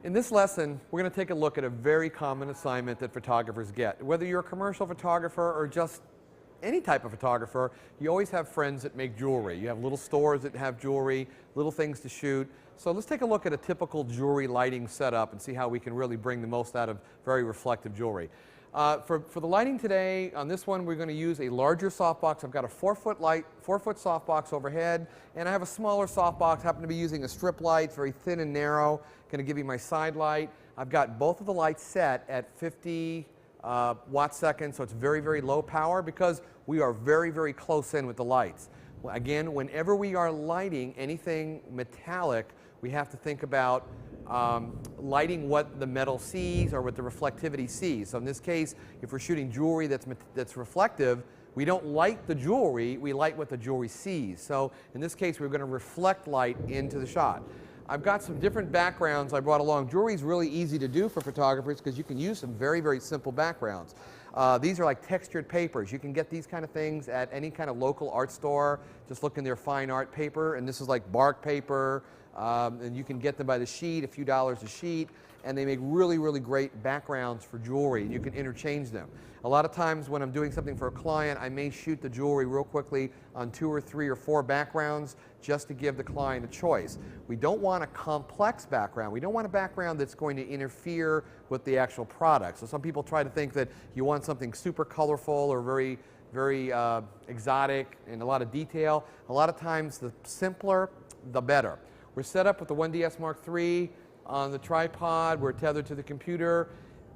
In this lesson, we're going to take a look at a very common assignment that photographers get. Whether you're a commercial photographer or just any type of photographer, you always have friends that make jewelry. You have little stores that have jewelry, little things to shoot. So let's take a look at a typical jewelry lighting setup and see how we can really bring the most out of very reflective jewelry. For the lighting today, on this one, we're going to use a larger softbox. I've got a 4-foot softbox overhead, and I have a smaller softbox. Happen to be using a strip light, it's very thin and narrow. Going to give you my side light. I've got both of the lights set at 50 watt-seconds, so it's very, very low power because we are very, very close in with the lights. Again, whenever we are lighting anything metallic, we have to think about lighting what the metal sees or what the reflectivity sees. So in this case, if we're shooting jewelry that's reflective, we don't light the jewelry, we light what the jewelry sees. So in this case, we're going to reflect light into the shot. I've got some different backgrounds I brought along. Jewelry is really easy to do for photographers because you can use some very, very simple backgrounds. These are like textured papers. You can get these kind of things at any kind of local art store. Just look in their fine art paper, and this is like bark paper. And you can get them by the sheet, a few dollars a sheet, and they make really, really great backgrounds for jewelry. You can interchange them. A lot of times when I'm doing something for a client, I may shoot the jewelry real quickly on 2 or 3 or 4 backgrounds just to give the client a choice. We don't want a complex background. We don't want a background that's going to interfere with the actual product. So some people try to think that you want something super colorful or very, very exotic and a lot of detail. A lot of times the simpler, the better. We're set up with the 1DS Mark III on the tripod. We're tethered to the computer,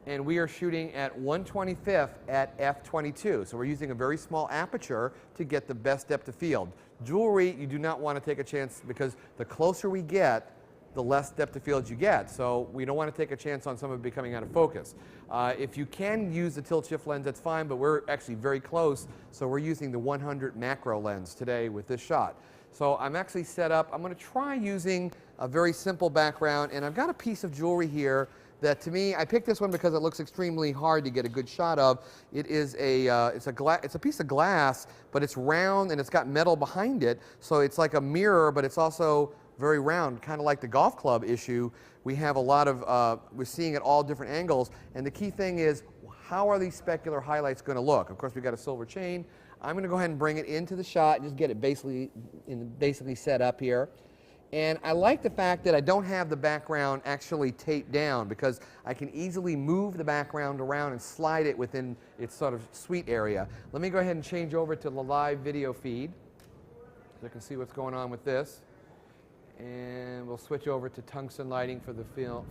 and we are shooting at 1/25 at f/22. So we're using a very small aperture to get the best depth of field. Jewelry, you do not want to take a chance because the closer we get, the less depth of field you get. So we don't want to take a chance on some of it becoming out of focus. If you can use the tilt shift lens, that's fine, but we're actually very close. So we're using the 100 macro lens today with this shot. So I'm actually set up. I'm going to try using a very simple background, and I've got a piece of jewelry here that, to me, I picked this one because it looks extremely hard to get a good shot of. It is it's a piece of glass, but it's round and it's got metal behind it, so it's like a mirror, but it's also very round, kind of like the golf club issue. We have a lot of we're seeing at all different angles, and the key thing is, how are these specular highlights going to look? Of course, we've got a silver chain. I'm going to go ahead and bring it into the shot and just get it basically set up here. And I like the fact that I don't have the background actually taped down because I can easily move the background around and slide it within its sort of sweet area. Let me go ahead and change over to the live video feed so I can see what's going on with this. And we'll switch over to tungsten lighting for the film,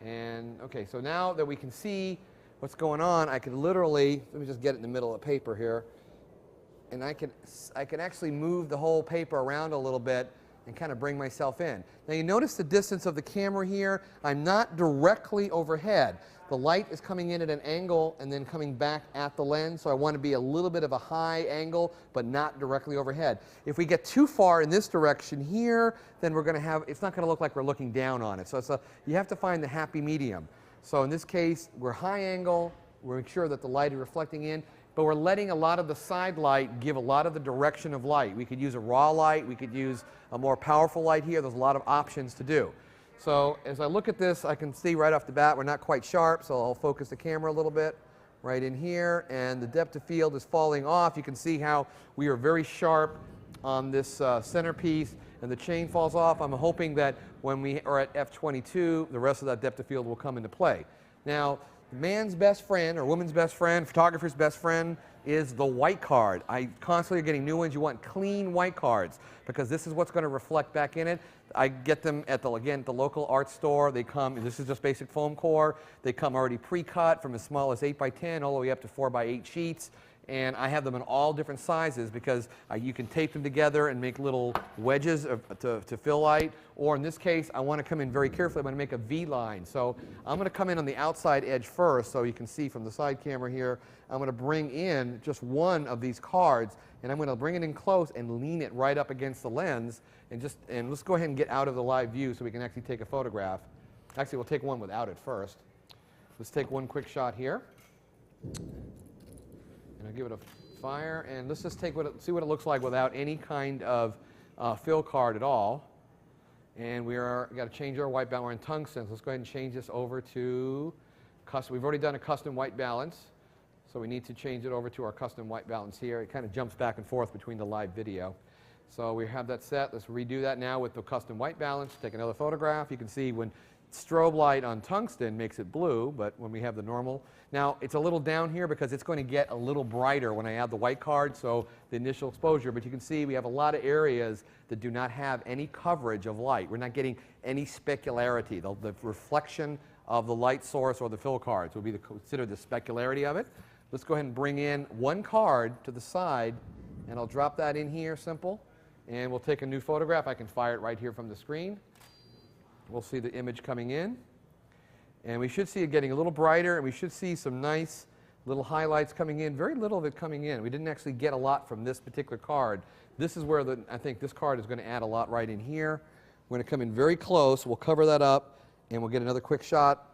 And okay, so now that we can see what's going on, I can literally, let me just get it in the middle of the paper here, and I can actually move the whole paper around a little bit and kind of bring myself in. Now you notice the distance of the camera here. I'm not directly overhead. The light is coming in at an angle and then coming back at the lens, so I want to be a little bit of a high angle, but not directly overhead. If we get too far in this direction here, then we're going to have, it's not going to look like we're looking down on it. So you have to find the happy medium. So in this case, we're high angle, we're making sure that the light is reflecting in, but we're letting a lot of the side light give a lot of the direction of light. We could use a raw light, we could use a more powerful light here. There's a lot of options to do. So as I look at this, I can see right off the bat we're not quite sharp, so I'll focus the camera a little bit right in here, and the depth of field is falling off. You can see how we are very sharp on this centerpiece, and the chain falls off. I'm hoping that when we are at f/22, the rest of that depth of field will come into play. Now, man's best friend, or woman's best friend, photographer's best friend, is the white card. I constantly are getting new ones. You want clean white cards because this is what's going to reflect back in it. I get them at the local art store. They come, this is just basic foam core. They come already pre-cut from as small as 8x10 all the way up to 4x8 sheets. And I have them in all different sizes because you can tape them together and make little wedges to fill light. Or in this case, I want to come in very carefully. I'm going to make a V line. So I'm going to come in on the outside edge first so you can see from the side camera here. I'm going to bring in just one of these cards, and I'm going to bring it in close and lean it right up against the lens. And let's go ahead and get out of the live view so we can actually take a photograph. Actually, we'll take one without it first. Let's take one quick shot here. And I'll give it a fire, and let's just see what it looks like without any kind of fill card at all. And we got to change our white balance. We're in tungsten. So let's go ahead and change this over to custom. We've already done a custom white balance. So we need to change it over to our custom white balance here. It kind of jumps back and forth between the live video. So we have that set. Let's redo that now with the custom white balance. Take another photograph. You can see when strobe light on tungsten makes it blue, but when we have the normal. Now, it's a little down here because it's going to get a little brighter when I add the white card, so the initial exposure. But you can see we have a lot of areas that do not have any coverage of light. We're not getting any specularity. The reflection of the light source or the fill cards would be considered the specularity of it. Let's go ahead and bring in one card to the side, and I'll drop that in here, simple. And we'll take a new photograph. I can fire it right here from the screen. We'll see the image coming in. And we should see it getting a little brighter, and we should see some nice little highlights coming in. Very little of it coming in. We didn't actually get a lot from this particular card. This is where I think this card is going to add a lot right in here. We're going to come in very close. We'll cover that up, and we'll get another quick shot.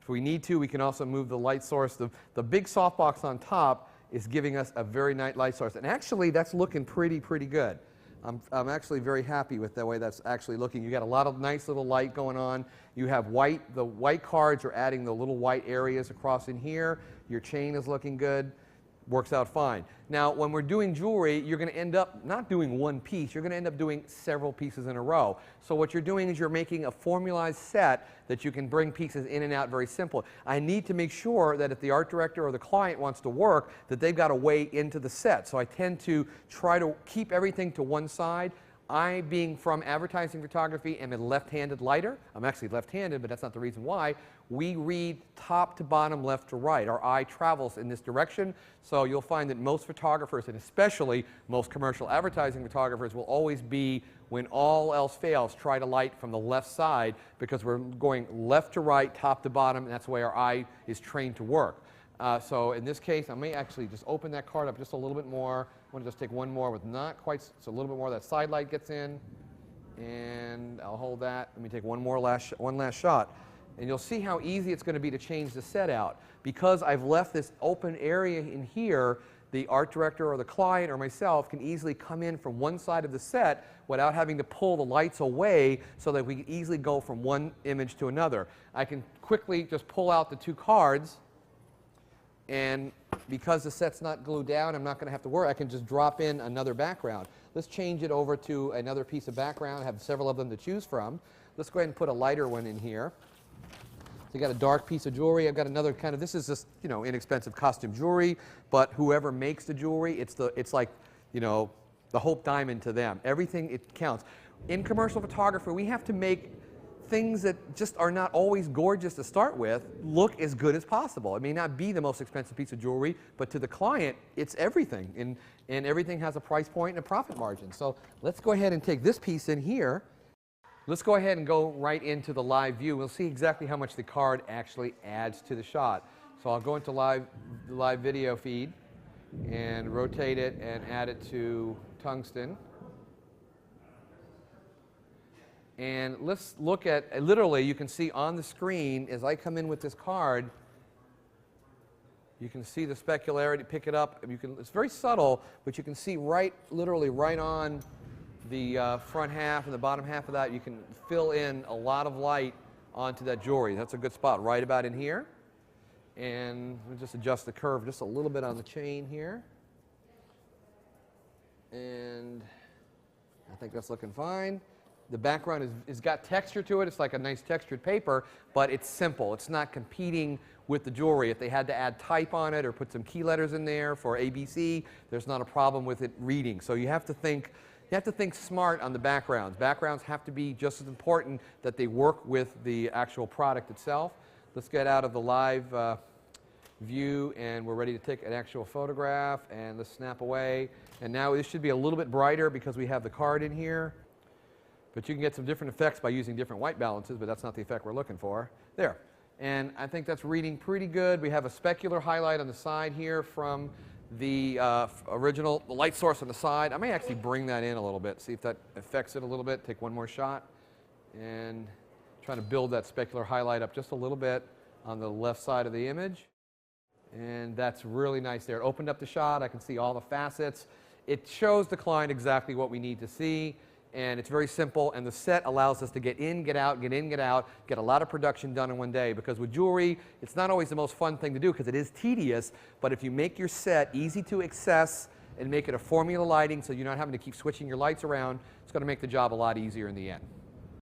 If we need to, we can also move the light source. The big softbox on top is giving us a very nice light source. And actually, that's looking pretty good. I'm actually very happy with the way that's actually looking. You got a lot of nice little light going on. You have white. The white cards are adding the little white areas across in here. Your chain is looking good. Works out fine. Now, when we're doing jewelry, you're going to end up not doing one piece. You're going to end up doing several pieces in a row. So what you're doing is you're making a formalized set that you can bring pieces in and out very simple. I need to make sure that if the art director or the client wants to work, that they've got a way into the set. So I tend to try to keep everything to one side. I, being from advertising photography, am a left-handed lighter. I'm actually left-handed, but that's not the reason why. We read top to bottom, left to right. Our eye travels in this direction, so you'll find that most photographers, and especially most commercial advertising photographers, will always be, when all else fails, try to light from the left side because we're going left to right, top to bottom, and that's the way our eye is trained to work. So in this case, I may actually just open that card up just a little bit more. I want to just take one more with not quite, so a little bit more of that side light gets in. And I'll hold that. Let me take one last shot. And you'll see how easy it's going to be to change the set out. Because I've left this open area in here, the art director or the client or myself can easily come in from one side of the set without having to pull the lights away so that we can easily go from one image to another. I can quickly just pull out the two cards. And because the set's not glued down, I'm not going to have to worry. I can just drop in another background. Let's change it over to another piece of background. I have several of them to choose from. Let's go ahead and put a lighter one in here. So you got a dark piece of jewelry. I've got another kind of, this is just, you know, inexpensive costume jewelry, but whoever makes the jewelry, it's like, you know, the Hope Diamond to them. Everything, it counts. In commercial photography, we have to make things that just are not always gorgeous to start with look as good as possible. It may not be the most expensive piece of jewelry, but to the client, it's everything. And everything has a price point and a profit margin. So let's go ahead and take this piece in here. Let's go ahead and go right into the live view. We'll see exactly how much the card actually adds to the shot. So I'll go into the live video feed and rotate it and add it to tungsten. And let's look at, literally, you can see on the screen, as I come in with this card, you can see the specularity, pick it up. It's very subtle, but you can see literally right on the front half and the bottom half of that, you can fill in a lot of light onto that jewelry. That's a good spot, right about in here. And we'll just adjust the curve just a little bit on the chain here. And I think that's looking fine. The background has got texture to it. It's like a nice textured paper, but it's simple. It's not competing with the jewelry. If they had to add type on it or put some key letters in there for ABC, there's not a problem with it reading. So you have to think smart on the backgrounds. Backgrounds have to be just as important that they work with the actual product itself. Let's get out of the live view, and we're ready to take an actual photograph, and let's snap away. And now this should be a little bit brighter because we have the card in here. But you can get some different effects by using different white balances, but that's not the effect we're looking for. There. And I think that's reading pretty good. We have a specular highlight on the side here from the original light source on the side. I may actually bring that in a little bit, see if that affects it a little bit. Take one more shot and try to build that specular highlight up just a little bit on the left side of the image. And that's really nice there. It opened up the shot. I can see all the facets. It shows the client exactly what we need to see, and it's very simple, and the set allows us to get in, get out, get in, get out, get a lot of production done in one day, because with jewelry, it's not always the most fun thing to do because it is tedious, but if you make your set easy to access and make it a formula lighting so you're not having to keep switching your lights around, it's going to make the job a lot easier in the end.